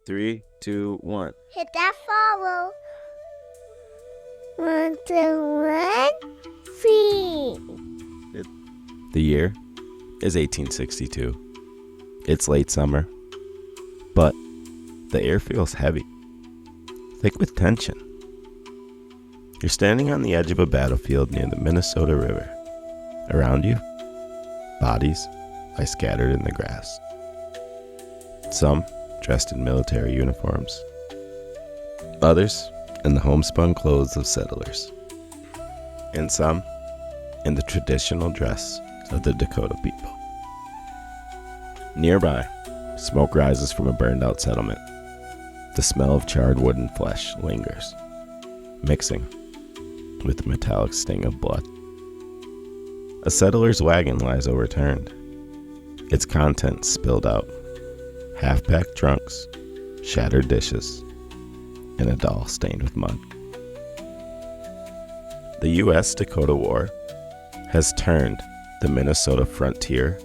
3, 2, 1. Hit that follow. 1, 2, 1, free. The year is 1862. It's late summer, but the air feels heavy, thick with tension. You're standing on the edge of a battlefield near the Minnesota River. Around you, bodies lie scattered in the grass. Some dressed in military uniforms, others in the homespun clothes of settlers, and some in the traditional dress of the Dakota people. Nearby, smoke rises from a burned-out settlement. The smell of charred wood and flesh lingers, mixing with the metallic sting of blood. A settler's wagon lies overturned, its contents spilled out. Half-packed trunks, shattered dishes, and a doll stained with mud. The U.S. Dakota War has turned the Minnesota frontier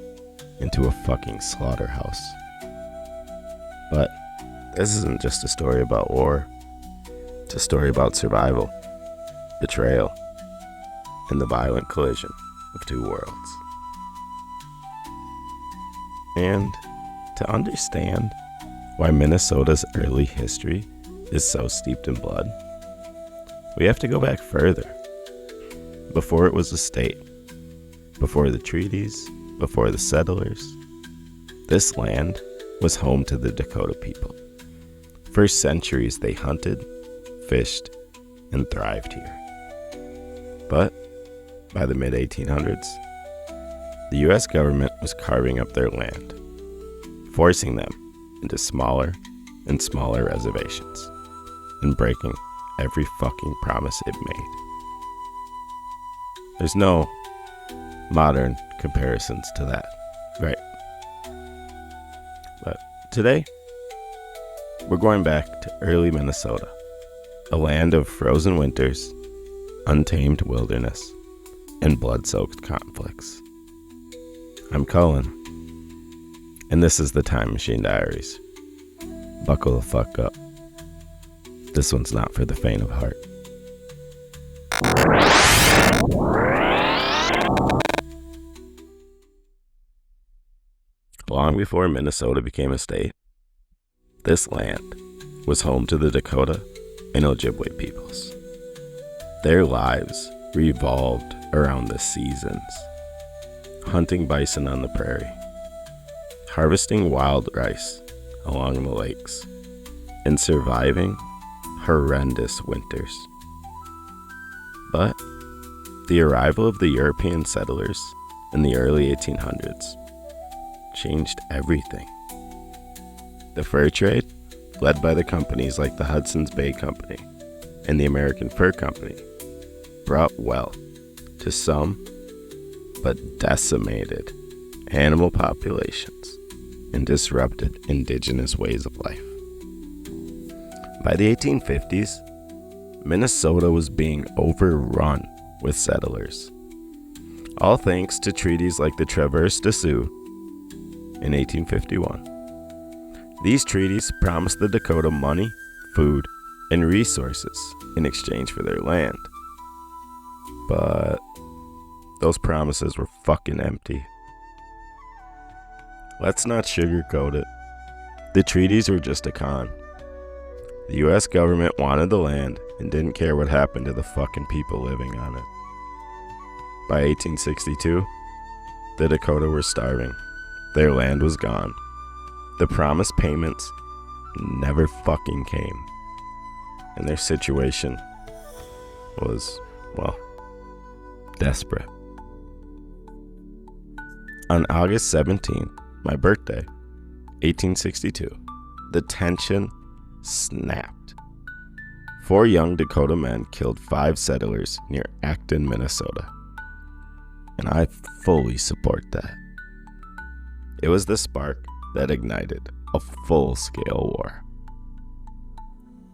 into a fucking slaughterhouse. But this isn't just a story about war. It's a story about survival, betrayal, and the violent collision of two worlds. And to understand why Minnesota's early history is so steeped in blood, we have to go back further. Before it was a state, before the treaties, before the settlers, this land was home to the Dakota people. For centuries they hunted, fished, and thrived here. But by the mid-1800s, the U.S. government was carving up their land, forcing them into smaller and smaller reservations, and breaking every fucking promise it made. There's no modern comparisons to that, right? But today, we're going back to early Minnesota, a land of frozen winters, untamed wilderness, and blood-soaked conflicts. I'm Cullen, and this is the Time Machine Diaries. Buckle the fuck up. This one's not for the faint of heart. Long before Minnesota became a state, this land was home to the Dakota and Ojibwe peoples. Their lives revolved around the seasons, hunting bison on the prairie, harvesting wild rice along the lakes, and surviving horrendous winters. But the arrival of the European settlers in the early 1800s changed everything. The fur trade, led by the companies like the Hudson's Bay Company and the American Fur Company, brought wealth to some, but decimated animal populations and disrupted indigenous ways of life. By the 1850s, Minnesota was being overrun with settlers, all thanks to treaties like the Traverse des Sioux in 1851. These treaties promised the Dakota money, food, and resources in exchange for their land. But those promises were fucking empty. Let's not sugarcoat it. The treaties were just a con. The U.S. government wanted the land and didn't care what happened to the fucking people living on it. By 1862, the Dakota were starving. Their land was gone. The promised payments never fucking came. And their situation was, well, desperate. On August 17th, my birthday, 1862, the tension snapped. 4 young Dakota men killed 5 settlers near Acton, Minnesota. And I fully support that. It was the spark that ignited a full-scale war.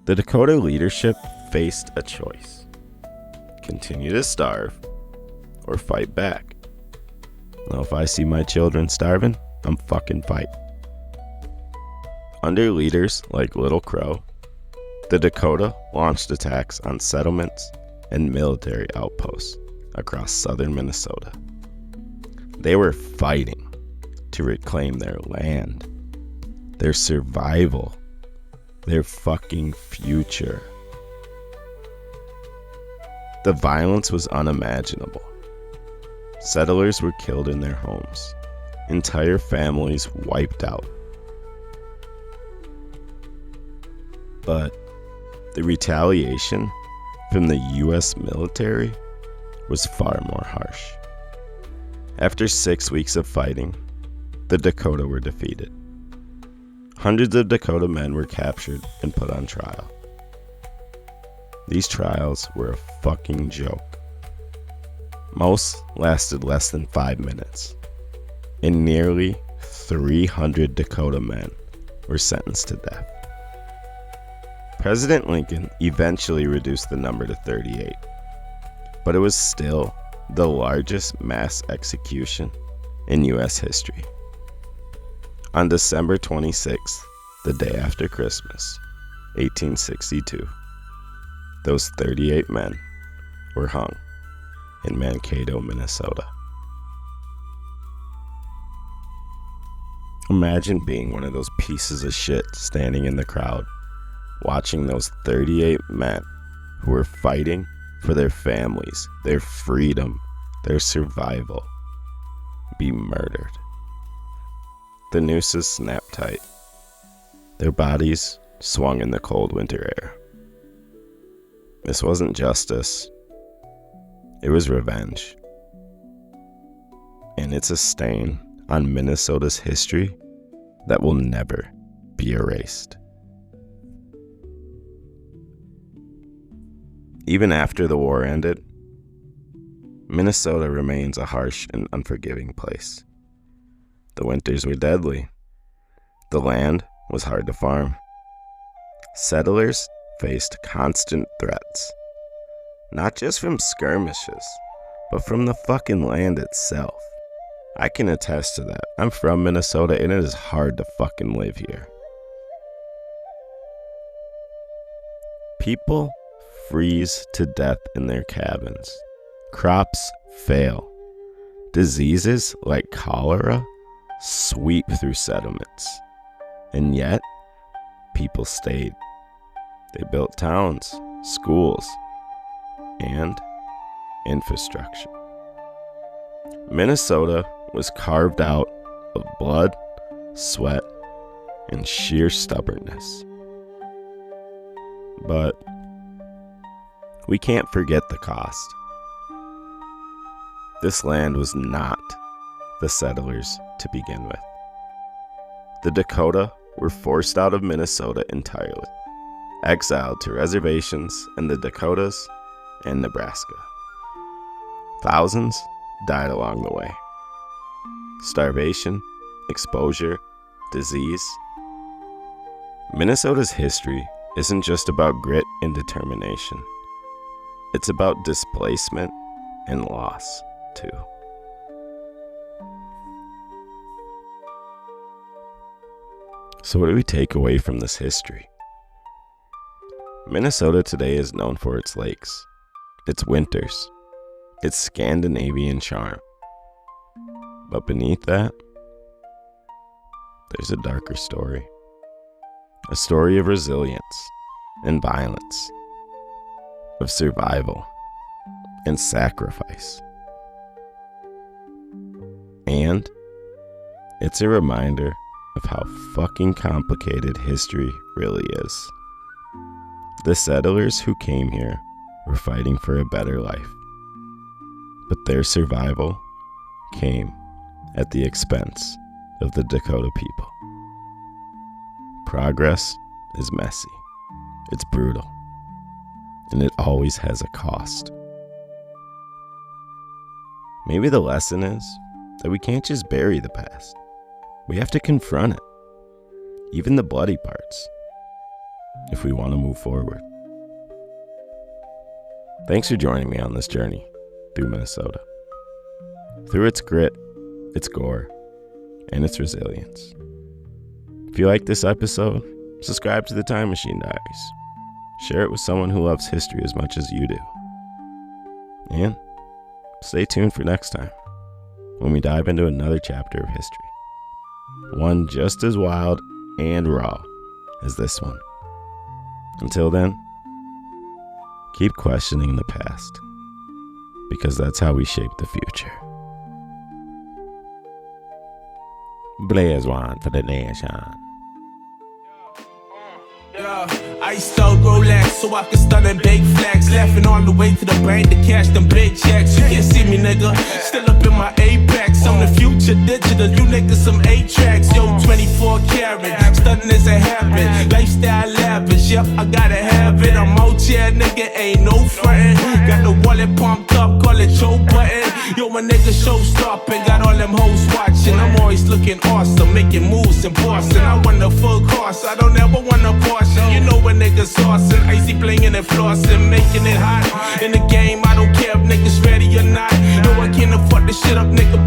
The Dakota leadership faced a choice: continue to starve or fight back. Now, if I see my children starving, I'm fucking fighting. Under leaders like Little Crow, the Dakota launched attacks on settlements and military outposts across southern Minnesota. They were fighting to reclaim their land, their survival, their fucking future. The violence was unimaginable. Settlers were killed in their homes, entire families wiped out. But the retaliation from the U.S. military was far more harsh. After 6 weeks of fighting, the Dakota were defeated. Hundreds of Dakota men were captured and put on trial. These trials were a fucking joke. Most lasted less than 5 minutes, and nearly 300 Dakota men were sentenced to death. President Lincoln eventually reduced the number to 38, but it was still the largest mass execution in U.S. history. On December 26th, the day after Christmas, 1862, those 38 men were hung in Mankato, Minnesota. Imagine being one of those pieces of shit standing in the crowd, watching those 38 men who were fighting for their families, their freedom, their survival, be murdered. The nooses snapped tight. Their bodies swung in the cold winter air. This wasn't justice. It was revenge. And it's a stain on Minnesota's history that will never be erased. Even after the war ended, Minnesota remains a harsh and unforgiving place. The winters were deadly. The land was hard to farm. Settlers faced constant threats, not just from skirmishes, but from the fucking land itself. I can attest to that. I'm from Minnesota and it is hard to fucking live here. People freeze to death in their cabins. Crops fail. Diseases like cholera sweep through settlements. And yet, people stayed. They built towns, schools, and infrastructure. Minnesota was carved out of blood, sweat, and sheer stubbornness. But we can't forget the cost. This land was not the settlers to begin with. The Dakota were forced out of Minnesota entirely, exiled to reservations in the Dakotas and Nebraska. Thousands died along the way. Starvation, exposure, disease. Minnesota's history isn't just about grit and determination. It's about displacement and loss, too. So what do we take away from this history? Minnesota today is known for its lakes, its winters, its Scandinavian charm. But beneath that, there's a darker story. A story of resilience and violence, of survival and sacrifice. And it's a reminder of how fucking complicated history really is. The settlers who came here were fighting for a better life, but their survival came at the expense of the Dakota people. Progress is messy, it's brutal, and it always has a cost. Maybe the lesson is that we can't just bury the past. We have to confront it, even the bloody parts, if we want to move forward. Thanks for joining me on this journey through Minnesota, through its grit, its gore, and its resilience. If you like this episode, subscribe to the Time Machine Diaries. Share it with someone who loves history as much as you do. And stay tuned for next time, when we dive into another chapter of history. One just as wild and raw as this one. Until then, keep questioning the past, because that's how we shape the future. Blaze one for the nation. I stole Rolex so I could stun and bake flags. Laughing all the way to the bank to cash them big checks. You can't see me, nigga, still up in my apex. I'm the future digital, you niggas some 8 tracks. Yo, 24 karat, stunning is a habit. Lifestyle lavish, yep, I gotta have it. I'm out here, nigga, ain't no frontin'. Got the wallet pumped up, call it Joe Button. Yo, my nigga show stopping, got all them hoes watching. I'm always looking awesome, making moves in Boston. I want the full cost, I don't ever want a portion. You know when niggas saucing, icy blingin' and flossing, making it hot. In the game, I don't care if niggas ready or not. No, I can't afford this shit up, nigga.